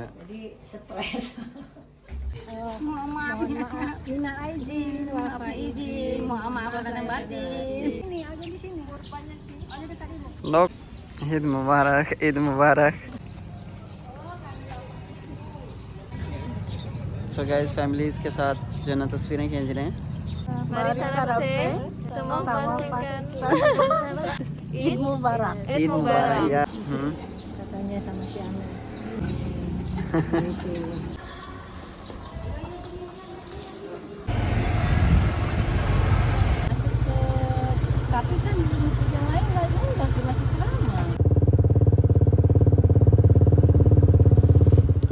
Jadi stres. Mohon maaf, minal aidin, wal faizin, mohon maaf lahir dan batin. Ini aja di sini korbannya sih. Aja dekat ibu. लोग ईद मुबारक, ईद मुबारक। So guys families के साथ जो है ना तस्वीरें खींच रहे हैं। हमारी तरफ से Id Mubarak. ईद मुबारक या Katanya sama si Ana. Gitu. Tapi kan di masjid yang lain nggak juga sih, masih ceramah.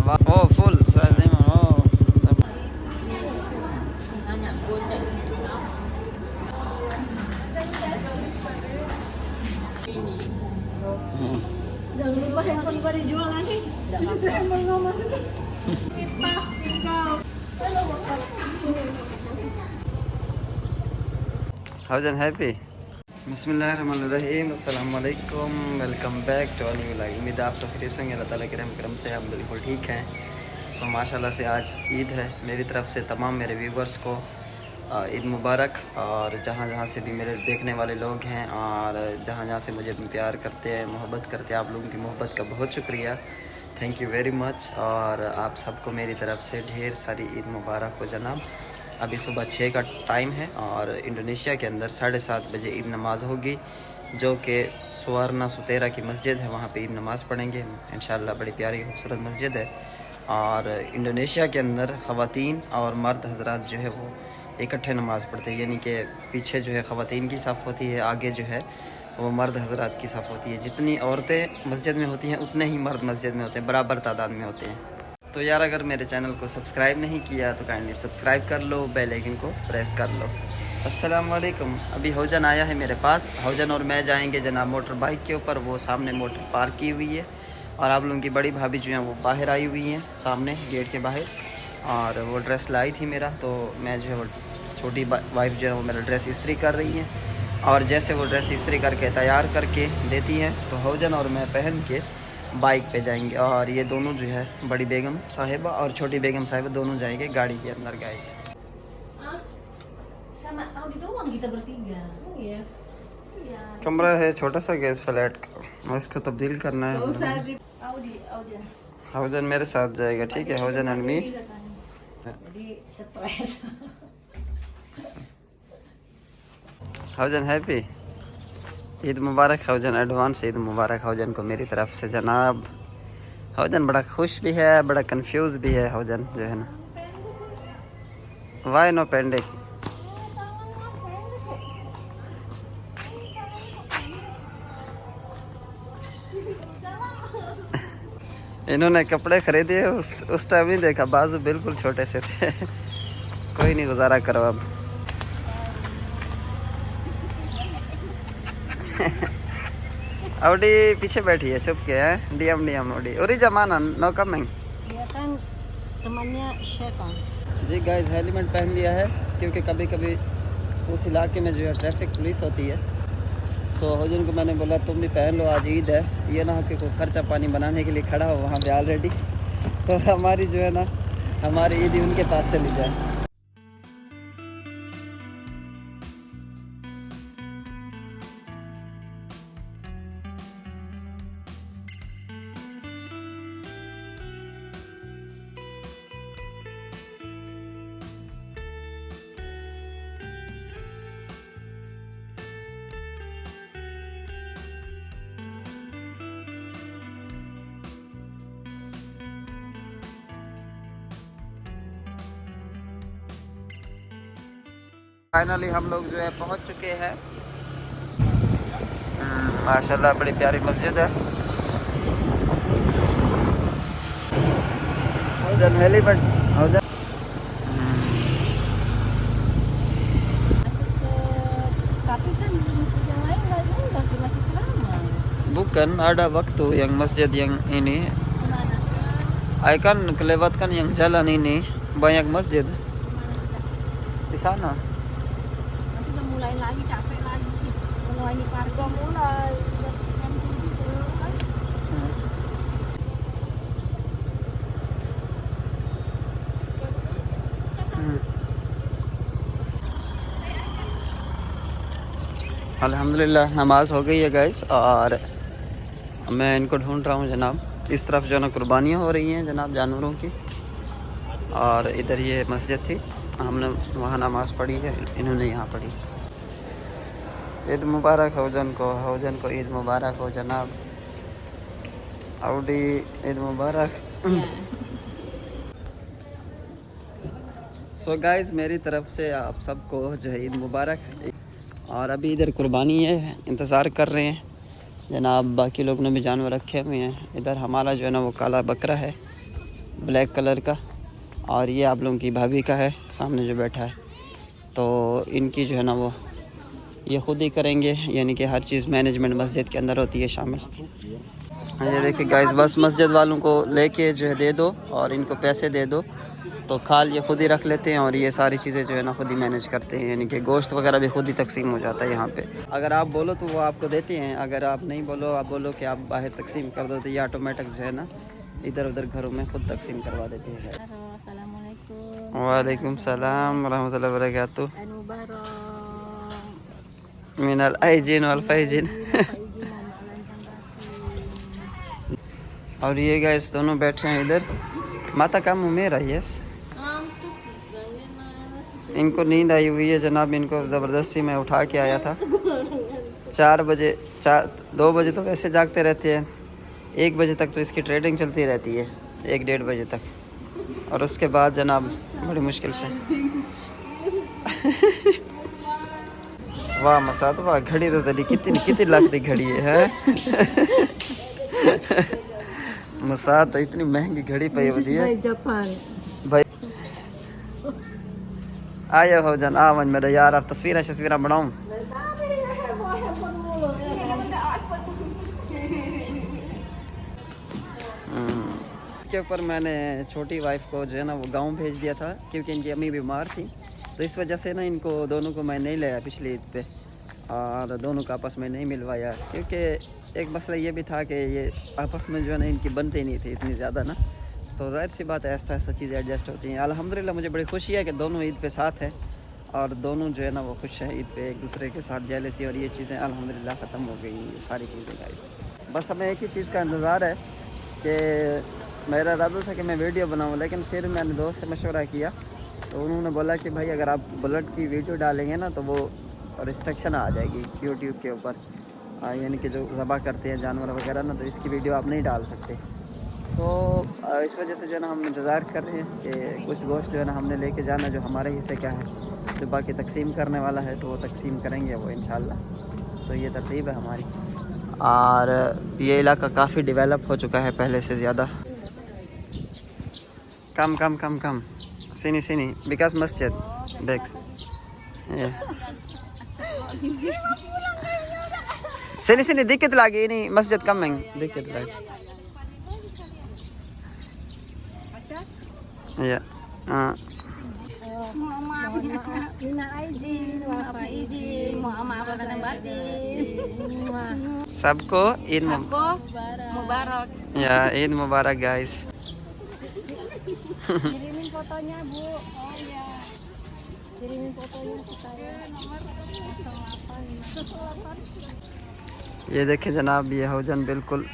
oh full soal memang oh Hanya bonek. Jangan lupa handphone gua dijual nanti. Di situ handphone gua masuk. Kipas tinggal. हौजन happy. बिस्मिल्लाहिर्रहमानिर्रहीम, अस्सलाम वालेकुम, welcome back to a new live. उम्मीद है आप सब खैरियत से होंगे। अल्लाह ताला के रहम करम से हम बिल्कुल ठीक हैं। सो माशाल्लाह से आज ईद है। मेरी तरफ से तमाम मेरे व्यूवर्स को ईद मुबारक। और जहाँ जहाँ से भी मेरे देखने वाले लोग हैं और जहाँ जहाँ से मुझे प्यार करते हैं, मोहब्बत करते हैं, आप लोगों की मोहब्बत का बहुत शुक्रिया, थैंक यू वेरी मच। और आप सबको मेरी तरफ से ढेर सारी ईद मुबारक हो जनाब। अभी सुबह 6 का टाइम है और इंडोनेशिया के अंदर 7:30 बजे ईद नमाज़ होगी, जो कि सुवर्ना सुतेरा की मस्जिद है, वहाँ पे ईद नमाज़ पढ़ेंगे इंशाल्लाह। बड़ी प्यारी खूबसूरत मस्जिद है। और इंडोनेशिया के अंदर ख़वातीन और मर्द हजरात जो है वो इकट्ठे नमाज़ पढ़ते हैं, यानी कि पीछे जो है ख़वातीन की साफ़ होती है, आगे जो है वो मर्द हजरात की साफ़ होती है। जितनी औरतें मस्जिद में होती हैं उतने ही मर्द मस्जिद में होते हैं, बराबर तादाद में होते हैं। तो यार अगर मेरे चैनल को सब्सक्राइब नहीं किया तो काइंडली सब्सक्राइब कर लो, बेल आइकन को प्रेस कर लो। अस्सलाम वालेकुम। अभी हौजन आया है मेरे पास। हौजन और मैं जाएंगे जनाब मोटर बाइक के ऊपर, वो सामने मोटर पार्क की हुई है। और आप लोगों की बड़ी भाभी जो हैं वो बाहर आई हुई हैं, सामने गेट के बाहर। और वो ड्रेस लाई थी मेरा, तो मैं जो है वो छोटी वाइफ जो है वो मेरा ड्रेस इस्त्री कर रही है। और जैसे वो ड्रेस इस्त्री करके तैयार करके देती हैं तो हौजन और मैं पहन के बाइक पे जाएंगे। और ये दोनों जो है बड़ी बेगम साहिबा और छोटी बेगम साहिबा दोनों जाएंगे गाड़ी के अंदर guys. Sama Audi doang kita bertiga. Iya. Iya. कमरा है छोटा सा गैस फ्लैट का, इसको तब्दील करना है। Audi. हौजन मेरे साथ जाएगा, ठीक है। हौजन एंड मी। Jadi stres. हौजन हैप्पी। ईद मुबारक हौजन, एडवांस ईद मुबारक हौजन को मेरी तरफ से जनाब। हौजन बड़ा खुश भी है, बड़ा कंफ्यूज भी है हौजन जो है ना। वाई नो पेंडिक। इन्होंने कपड़े खरीदे उस टाइम नहीं देखा, बाजू बिल्कुल छोटे से थे। कोई नहीं, गुजारा करो अब। ऑडी पीछे बैठी है छुप के, है डियम ऑडी। और जमाना नो कमिंग। Dia kan temannya Syaitan. जी गाइस हेलमेट पहन लिया है क्योंकि कभी कभी उस इलाके में जो है ट्रैफिक पुलिस होती है। सो हौजन को मैंने बोला तुम भी पहन लो, आज ईद है, ये ना हो कि कोई खर्चा पानी बनाने के लिए खड़ा हो वहाँ पे ऑलरेडी, तो हमारी जो है ना हमारी ईद ही उनके पास चली जाए। फाइनली हम लोग जो है पहुंच चुके हैं। माशाल्लाह बड़ी प्यारी मस्जिद है। हौजन helipad हौजन Tapi kan di masjid yang lain nggak juga sih, masih ceramah. bukan ada waktu yang masjid yang ini Gimana? akan kelewatkan yang jalan ini banyak masjid Gimana? di sana. Nanti udah mulai lagi, capek lagi. Kalau ini pargo mulai. Udah jam 7 kan. अल्हम्दुलिल्लाह नमाज हो गई है guys, और मैं इनको ढूंढ रहा हूँ जनाब। इस तरफ जो ना कुर्बानियाँ हो रही हैं जनाब जानवरों की, और इधर ये मस्जिद थी, हमने वहाँ नमाज़ पढ़ी है, इन्होंने यहाँ पढ़ी। ईद मुबारक हौजन को ईद मुबारक हो जनाब। आउडी ईद मुबारक। सो गाइस मेरी तरफ से आप सबको जो है ईद मुबारक। और अभी इधर कुर्बानी है, इंतज़ार कर रहे हैं जनाब। बाकी लोग ने भी जानवर रखे हुए हैं। इधर हमारा जो है ना वो काला बकरा है, ब्लैक कलर का, और ये आप लोगों की भाभी का है सामने जो बैठा है। तो इनकी जो है ना वो ये ख़ुद ही करेंगे, यानी कि हर चीज़ मैनेजमेंट मस्जिद के अंदर होती है शामिल। ये देखिए गाइस, बस मस्जिद वालों को लेके जो है दे दो और इनको पैसे दे दो, तो खाल ये ख़ुद ही रख लेते हैं और ये सारी चीज़ें जो है ना ख़ुद ही मैनेज करते हैं, यानी कि गोश्त वगैरह भी ख़ुद ही तकसीम हो जाता है यहाँ पे। अगर आप बोलो तो वो आपको देते हैं, अगर आप नहीं बोलो, आप बोलो कि आप बाहर तकसीम कर दो, तो ये ऑटोमेटिक जो है ना इधर उधर घरों में ख़ुद तकसीम करवा देते हैं। वालेकुम सलाम रहमतुल्लाहि व बरकातुहू। मिनल आइजिन वल फैजिन। और ये गाइस दोनों बैठे हैं इधर। माता का मुँह मेरा, यस। इनको नींद आई हुई है जनाब, इनको ज़बरदस्ती मैं उठा के आया था। 2 बजे तो वैसे जागते रहते हैं, 1 बजे तक तो इसकी ट्रेडिंग चलती रहती है, 1-1.5 बजे तक, और उसके बाद जनाब बड़ी मुश्किल से। वाह मसाद, वाह घड़ी तो तेरी कितनी लाख की घड़ी है। मसाद तो इतनी महंगी घड़ी पई होती है भाई। आया हो जन आ वन मेरा यार, आप तस्वीरें बनाऊं। के ऊपर मैंने छोटी वाइफ को जो है ना वो गांव भेज दिया था, क्योंकि इनकी अम्मी बीमार थी, तो इस वजह से ना इनको दोनों को मैं नहीं लाया पिछली ईद पे, और दोनों को आपस में नहीं मिलवाया, क्योंकि एक मसला ये भी था कि ये आपस में जो है ना इनकी बनती नहीं थी इतनी ज़्यादा ना, तो ज़ाहिर सी बात है ऐसा चीज़ें एडजस्ट होती हैं। अल्हम्दुलिल्लाह मुझे बड़ी खुशी है कि दोनों ईद पे साथ हैं, और दोनों जो है ना वो खुश हैं ईद पे, एक दूसरे के साथ जेलसी और ये चीज़ें अल्हम्दुलिल्लाह ख़त्म हो गई, ये सारी चीज़ें गाइस। बस हमें एक ही चीज़ का इंतज़ार है कि मेरा इरादा था कि मैं वीडियो बनाऊँ, लेकिन फिर मैंने दोस्त से मशवरा किया, तो उन्होंने बोला कि भाई अगर आप बुलेट की वीडियो डालेंगे ना तो वो रिस्ट्रिक्शन आ जाएगी यूट्यूब के ऊपर, यानी कि जो ज़बह करते हैं जानवर वगैरह ना, तो इसकी वीडियो आप नहीं डाल सकते। सो इस वजह से जो है ना हम इंतज़ार कर रहे हैं कि कुछ गोश्त जो है ना हमने लेके जाना, जो हमारे हिस्से क्या है, जो बाकी तकसीम करने वाला है तो वो तकसीम करेंगे वो इंशाल्लाह। सो ये तरतीब है हमारी, और ये इलाका काफ़ी डेवलप हो चुका है पहले से ज़्यादा। कम sini because masjid bags, sini dikit lagi, ini masjid coming dikit lagi, ya. सबको ईद मुबारक। या ईद मुबारक guys. Kirimin fotonya Bu. Oh ya. Kirimin fotonya ke saya. Nomor 08. ये देखे जनाब, ये हौजन बिल्कुल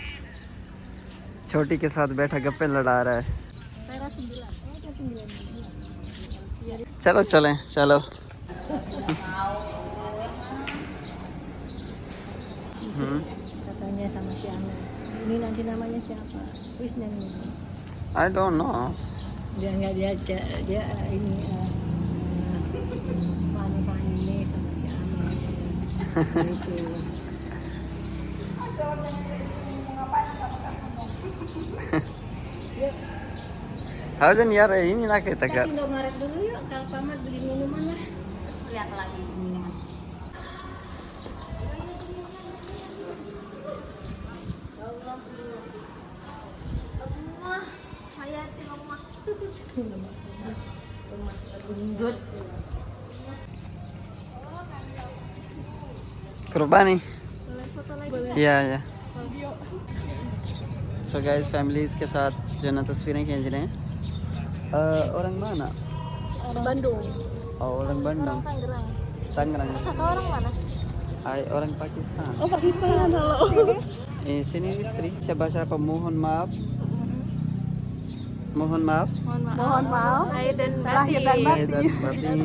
छोटी के साथ बैठा गप्पे लड़ा रहा है। चलो चलें, चलो। Katanya sama si Amel, ini nanti namanya siapa? Wis nyanyi. I don't know. Dia nggak dia ini Fani ini sama si Amel gitu. Haujan यार ini ना कहता कर। Indomaret dulu yuk, kalau Pamat beli minuman lah. Terus beli apa lagi minuman? Hayati rumah. Rumah gendut. कुर्बानी। Boleh foto lagi? या so guys families के साथ जो है ना तस्वीरें खींच रहे हैं। orang mana? Bandung. Oh, orang Bandung. Tangerang. Tangerang. Kakak orang mana? orang Pakistan. Oh, Pakistan. Halo. Sini istri. Siapa-siapa mohon maaf. Mohon maaf. Mohon maaf. Lahir dan Lahir dan batin. Lahir dan batin.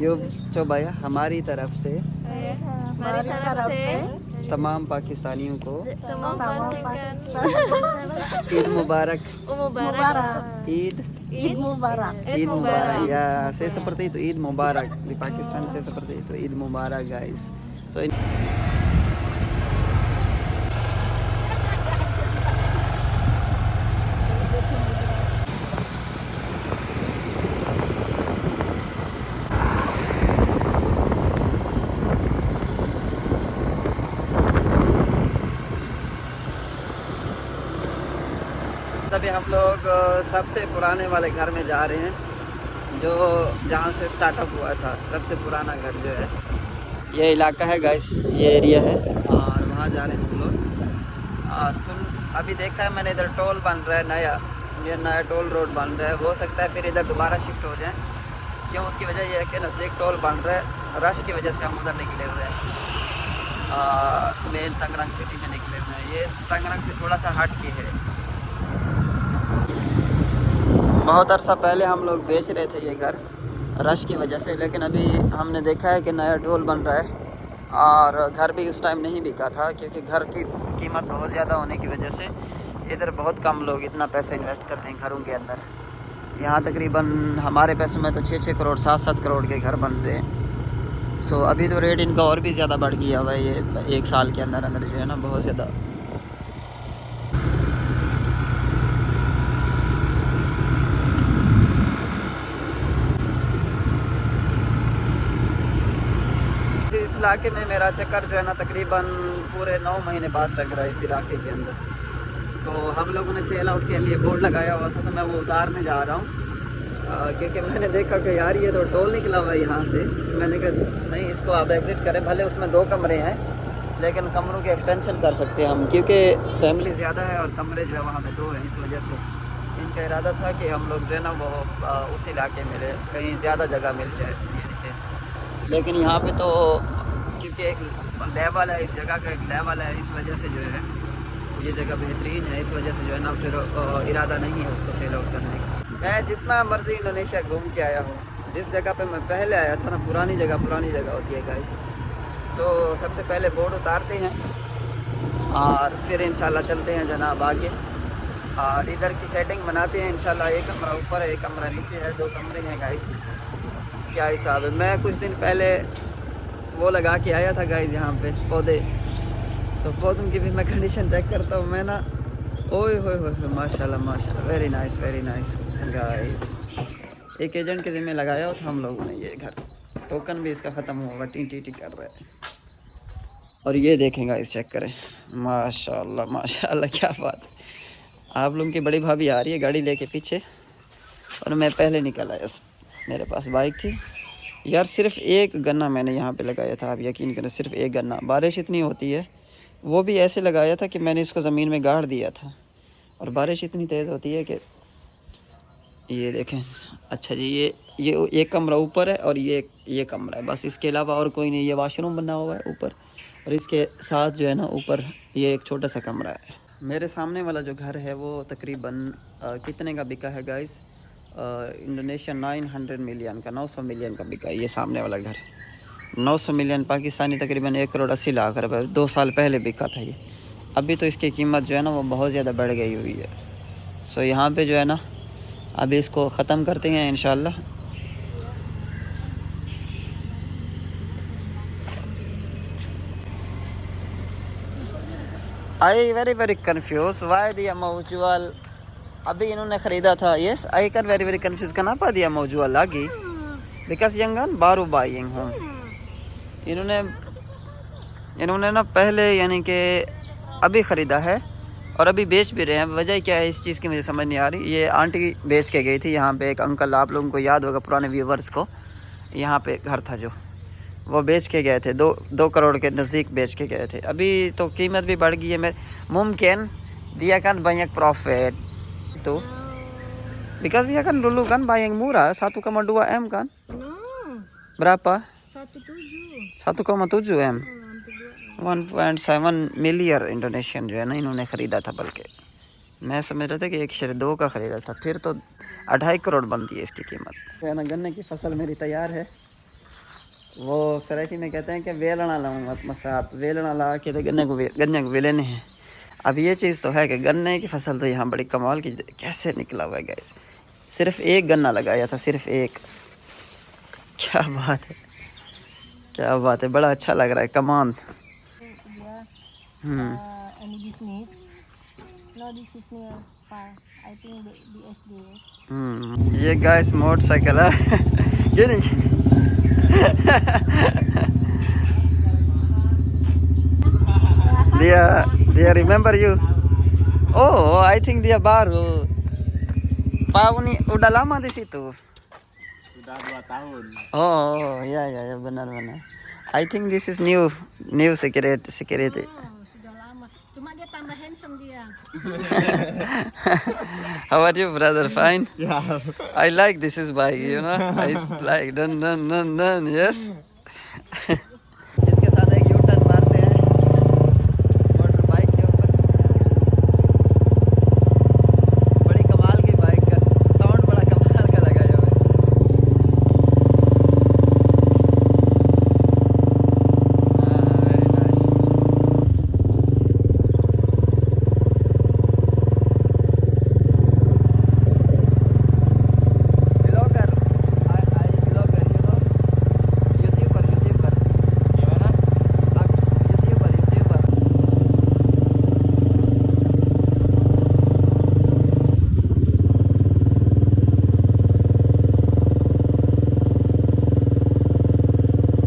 Yo coba ya हमारी तरफ से हमारी तरफ से तमाम पाकिस्तानियों को तमाम Pakistan. ईद मुबारक. Mubarak. Eid Id Mubarak. Eid Mubarak. Ya, saya seperti itu. Eid Mubarak. Di Pakistan saya seperti itu. Eid Mubarak, guys. So ini अभी हम लोग सबसे पुराने वाले घर में जा रहे हैं जो जहाँ से स्टार्टअप हुआ था। सबसे पुराना घर जो है ये इलाका है गाइस, ये एरिया है और वहाँ जा रहे हैं हम लोग। और सुन अभी देखा है मैंने इधर टोल बन रहा है नया, ये नया टोल रोड बन रहा है। हो सकता है फिर इधर दोबारा शिफ्ट हो जाए, क्यों उसकी वजह यह है कि नज़दीक टोल बन रहा है। रश की वजह से हम उधर निकले हुए हैं, मेन तंगरंग सिटी में निकले हुए हैं। ये तंगरंग से थोड़ा सा हट के है। बहुत अरसा पहले हम लोग बेच रहे थे ये घर रश की वजह से, लेकिन अभी हमने देखा है कि नया टोल बन रहा है और घर भी उस टाइम नहीं बिका था क्योंकि घर की कीमत बहुत ज़्यादा होने की वजह से इधर बहुत कम लोग इतना पैसा इन्वेस्ट करते हैं घरों के अंदर। यहाँ तकरीबन हमारे पैसों में तो 6-6 करोड़ 7-7 करोड़ के घर बन रहे हैं। सो अभी तो रेट इनका और भी ज़्यादा बढ़ गया हुआ है, ये 1 साल के अंदर अंदर जो है ना बहुत ज़्यादा। इस इलाके में मेरा चक्कर जो है ना तकरीबन पूरे 9 महीने बाद लग रहा है इस इलाके के अंदर। तो हम लोगों ने सेल आउट के लिए बोर्ड लगाया हुआ था, तो मैं वो उतारने जा रहा हूँ क्योंकि मैंने देखा कि यार ये तो टोल निकला हुआ है यहाँ से। मैंने कहा नहीं, इसको आप एग्जिट करें। भले उसमें 2 कमरे हैं लेकिन कमरों के एक्सटेंशन कर सकते हैं हम, क्योंकि फैमिली ज़्यादा है और कमरे जो है वहाँ पे 2 हैं। इस वजह से इनका इरादा था कि हम लोग जो है ना वो उस इलाके में कहीं ज़्यादा जगह मिल जाए। लेकिन यहाँ पे तो क्योंकि एक लेवल है, इस जगह का एक लेवल है, इस वजह से जो है ये जगह बेहतरीन है। इस वजह से जो है ना फिर इरादा नहीं है उसको सेल आउट करने का। मैं जितना मर्ज़ी इंडोनेशिया घूम के आया हूँ, जिस जगह पे मैं पहले आया था ना, पुरानी जगह होती है गाइस। सो सबसे पहले बोर्ड उतारते हैं और फिर इंशाल्लाह चलते हैं जनाब आगे और इधर की सेटिंग बनाते हैं इंशाल्लाह। 1 कमरा ऊपर है, 1 कमरा नीचे है, 2 कमरे हैं गाइस। क्या हिसाब है। मैं कुछ दिन पहले वो लगा के आया था गाइस यहाँ पे पौधे, तो पौधों की भी मैं कंडीशन चेक करता हूँ मैं ना। ओए होए माशाल्लाह माशाल्लाह, वेरी नाइस गाइस। एक एजेंट के ज़िम्मे लगाया था हम लोगों ने ये घर। टोकन भी इसका ख़त्म हुआ, टी कर रहा है। और ये देखें गाइस, चेक करें, माशाल्लाह क्या बात है। आप लोगों की बड़ी भाभी आ रही है गाड़ी लेके पीछे और मैं पहले निकल आया। मेरे पास बाइक थी यार। सिर्फ 1 गन्ना मैंने यहाँ पे लगाया था, आप यकीन करें, सिर्फ 1 गन्ना। बारिश इतनी होती है, वो भी ऐसे लगाया था कि मैंने इसको ज़मीन में गाड़ दिया था और बारिश इतनी तेज़ होती है कि ये देखें। अच्छा जी, ये 1 कमरा ऊपर है और ये कमरा है, बस इसके अलावा और कोई नहीं। ये वॉशरूम बना हुआ है ऊपर और इसके साथ जो है ना ऊपर ये एक छोटा सा कमरा है। मेरे सामने वाला जो घर है वो तकरीबन कितने का बिका है गाइस? इंडोनेशिया 900 मिलियन का, 900 मिलियन का बिका है ये सामने वाला घर। 900 मिलियन पाकिस्तानी तकरीबन 1 करोड़ 80 लाख रुपए 2 साल पहले बिका था ये। अभी तो इसकी कीमत जो है ना वो बहुत ज़्यादा बढ़ गई हुई है। सो यहाँ पे जो है ना अभी इसको ख़त्म करते हैं इंशाल्लाह। आई वेरी कंफ्यूज वाई दिया मौजूल। अभी इन्होंने ख़रीदा था। Yes I can very confuse कनापा दिया मौजूल लागी बिकॉज यंगन बारू बाइंग होम। इन्होंने ना पहले यानी कि अभी ख़रीदा है और अभी बेच भी रहे हैं। वजह क्या है इस चीज़ की मुझे समझ नहीं आ रही। ये आंटी बेच के गई थी यहाँ पे, एक अंकल, आप लोगों को याद होगा पुराने व्यूवर्स को, यहाँ पे घर था जो, वो बेच के गए थे। 2 करोड़ के नज़दीक बेच के गए थे। अभी तो कीमत भी बढ़ गई है। मेरे मुमकिन dia kan banyak profit itu because dia kan dulu kan bayang murah 1,2 M kan. No. Berapa? 17. 1,7 M. 1.7 million Indonesian जो है ना इन्होंने ख़रीदा था, बल्कि मैं समझ रहा था कि 1.2 का ख़रीदा था, फिर तो 2.5 करोड़ बनती है इसकी कीमत। जो है ना गन्ने की फसल मेरी तैयार है। वो सराइकी में कहते हैं कि वेलना लाऊंगा मसात, वेलना ला के तो गन्ने को वेलने हैं। अब ये चीज़ तो है कि गन्ने की फसल तो यहाँ बड़ी कमाल की कैसे निकला हुआ है गैस। सिर्फ एक गन्ना लगाया था, सिर्फ एक। क्या बात है, क्या बात है, बड़ा अच्छा लग रहा है। कमान Any business? No, this is near far. I think the SD. ये गाइस मोटरसाइकिल है। ये नहीं dia remember you? Oh, I think dia baru. Pak Uni udah lama di situ. Sudah 2 tahun. Oh, ya benar. I think this is new security. Sudah lama. Cuma dia tambah handsome dia. How are you, brother? Fine. Yeah. I like this is bike, you know. I like dun, yes. इसके साथ एक U turn मारते हैं motor bike के ऊपर। बड़ी कमाल की बाइक का साउंड, बड़ा कमाल का लगा हुआ है इसमें। Very nice. Blogger, I blogger, you know, YouTuber Gimana? YouTuber.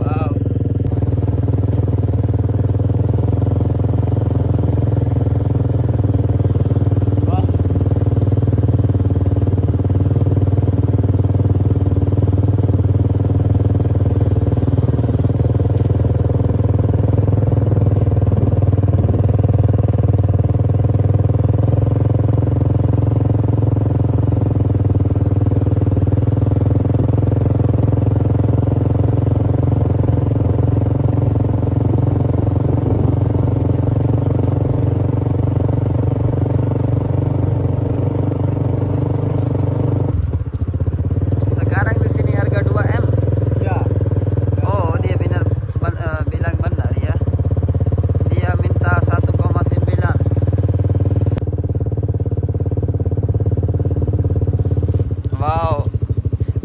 Wow, Bos. sekarang di sini harga 2M. Ya. Oh, dia bilang benar ya. Dia minta 1,9. Wow,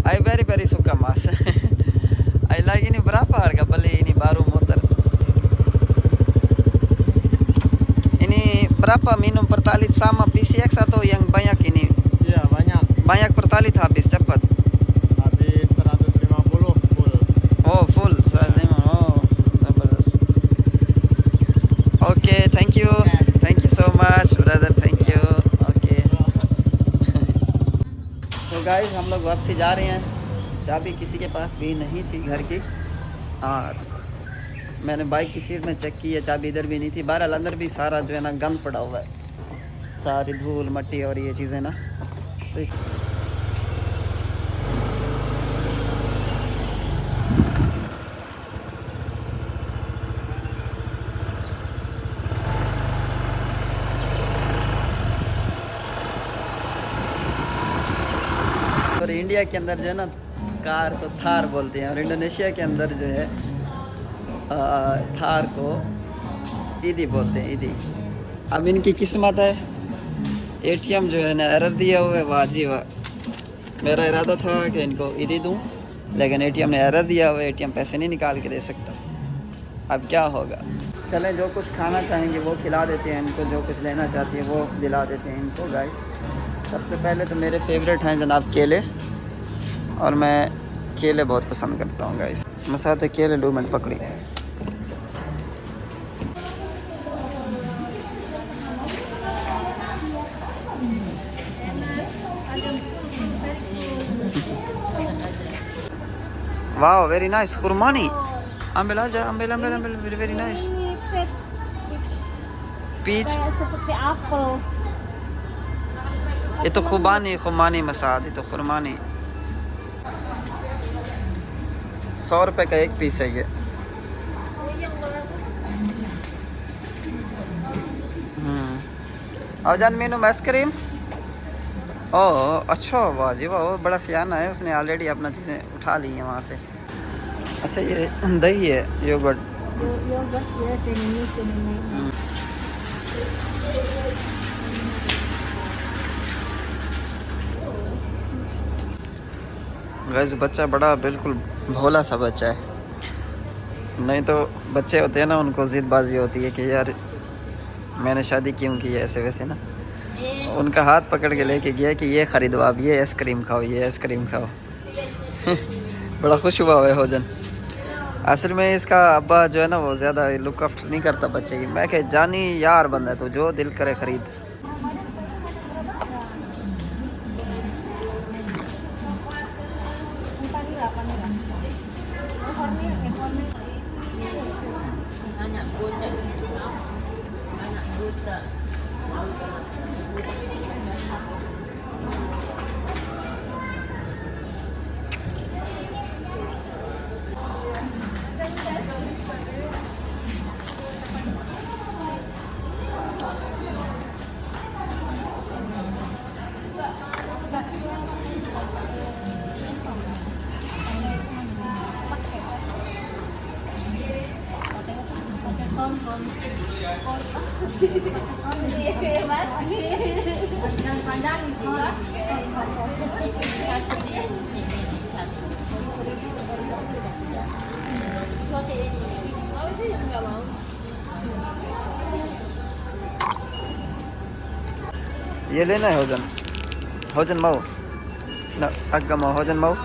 I very suka mas. I like ini berapa harga beli ini baru motor? Ini berapa minum pertalit sama PCX atau yang banyak ini? Iya, banyak. Banyak pertalit habis cepat. Habis 150 full. Oh, full. 105. Oh, जबरदस्त. Okay, thank you. Thank you so much, brother. Thank you. Okay. तो guys हम लोग वापसी जा रहे हैं। चाबी किसी के पास भी नहीं थी घर की। और मैंने बाइक की सीट में चेक की है, चाबी इधर भी नहीं थी। बहरहाल अंदर भी सारा जो है ना गंद पड़ा हुआ है, सारी धूल मट्टी और ये चीज़ें ना। तो इस और इंडिया के अंदर जो है ना कार को थार बोलते हैं, और इंडोनेशिया के अंदर जो है थार को ईदी बोलते हैं, ईदी। अब इनकी किस्मत है, एटीएम जो है ना एरर दिया हुआ है। वाह जी वाह, मेरा इरादा था कि इनको ईदी दूं, लेकिन एटीएम ने एरर दिया हुआ है, एटीएम पैसे नहीं निकाल के दे सकता। अब क्या होगा। चलें, जो कुछ खाना चाहेंगे वो खिला देते हैं इनको, जो कुछ लेना चाहती है वो दिला देते हैं इनको। गाइस सबसे पहले तो मेरे फेवरेट हैं जनाब केले, और मैं केले बहुत पसंद करता हूँ गाइस। मैं साथ केले 2 मिनट पकड़ी। वाह, वेरी नाइस। खुरमानी ambil aja, ambil very nice. Ini Peach kayak seperti apel. itu khumani Masad, itu खुरमानी। 100 रुपए का एक पीस है ये। हौजान मीनू आइसक्रीम। ओह अच्छा, वाह जी वाह, वो बड़ा सियाना है, उसने ऑलरेडी अपना चीज़ें उठा ली हैं वहाँ से। अच्छा ये दही है, योगर्ट। Yogurt ya, sini. गैस बच्चा बड़ा बिल्कुल भोला सा बच्चा है। नहीं तो बच्चे होते हैं ना, उनको ज़िदबाजी होती है कि यार मैंने शादी क्यों की है, ऐसे वैसे ना। उनका हाथ पकड़ के लेके गया कि ये ख़रीदो आप, ये आइसक्रीम खाओ, ये आइसक्रीम खाओ। बड़ा खुश हुआ है होजन। असल में इसका अब्बा जो है ना वो ज़्यादा लुक आफ्टर नहीं करता बच्चे की। मैं कह जानी यार बंदा है तो जो दिल करे ख़रीद। Anak buta. Anak buta. ये लेना है होजन, होजन माओ ना अग्गा माओ, होजन माओ।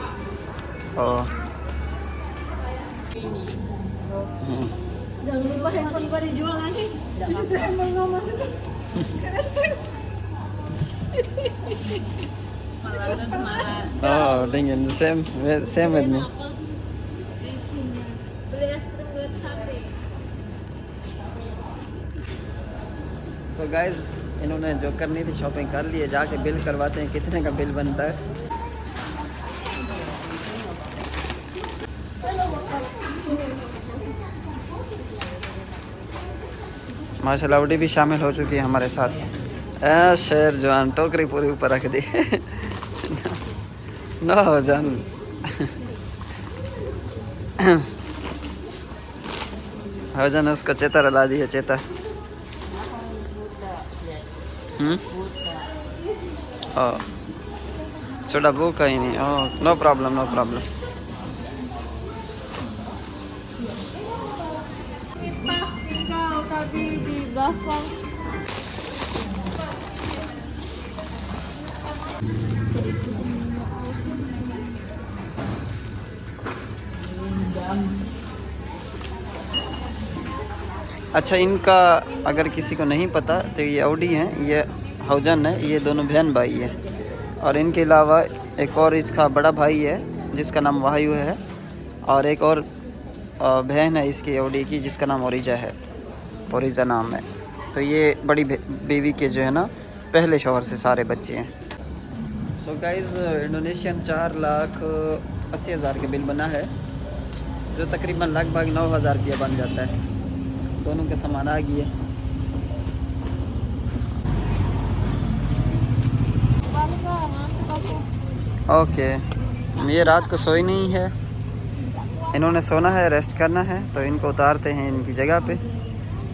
Jangan lupa handphone gua dijual nanti. Di situ handphone gua masuk ke restoran. Oh, dengan same with me. Beli es krim buat sapi. So guys इन्होंने जो करनी थी शॉपिंग कर ली है, जाके बिल करवाते हैं कितने का बिल बनता है। माशाल्लाह उड़ी भी शामिल हो चुकी है हमारे साथ। शेर जवान टोकरी पूरी ऊपर रख दी। ना हो जान। हो जान उसको चेता रला दी है, चेता। sudah buka ini. Oh, no problem, no problem. Pasti kau tadi di belakang. अच्छा इनका अगर किसी को नहीं पता तो ये ऑडी हैं, ये हौजन है, ये दोनों बहन भाई है। और इनके अलावा एक और इसका बड़ा भाई है जिसका नाम वायु है, और एक और बहन है इसकी ऑडी की जिसका नाम ओरिजा है, ओरिजा नाम है। तो ये बड़ी बीवी के जो है ना पहले शौहर से सारे बच्चे हैं। सो गाइस इंडोनेशियन 4,80,000 का बिल बना है, जो तकरीबन लगभग 9,000 रुपया बन जाता है। दोनों के सामान आ गए। ओके ये रात को सोई नहीं है, इन्होंने सोना है, रेस्ट करना है, तो इनको उतारते हैं इनकी जगह पे।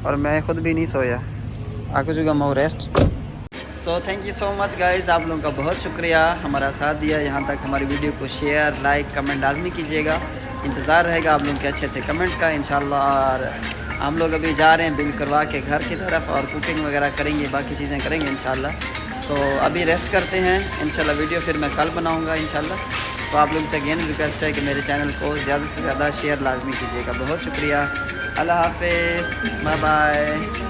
और मैं ख़ुद भी नहीं सोया, आगे जुगा मैं rest. So thank you so much guys, आप लोगों का बहुत शुक्रिया हमारा साथ दिया। यहाँ तक हमारी वीडियो को शेयर लाइक कमेंट लाजमी कीजिएगा। इंतज़ार रहेगा आप लोगों के अच्छे अच्छे कमेंट का इंशाल्लाह। और हम लोग अभी जा रहे हैं बिल करवा के घर की तरफ, और कुकिंग वगैरह करेंगे, बाकी चीज़ें करेंगे इंशाल्लाह। सो अभी रेस्ट करते हैं, इंशाल्लाह वीडियो फिर मैं कल बनाऊँगा इंशाल्लाह। तो आप लोगों से अगेन रिक्वेस्ट है कि मेरे चैनल को ज़्यादा से ज़्यादा शेयर लाजमी कीजिएगा। बहुत शुक्रिया, अल्लाह हाफिज़, बाय बाय।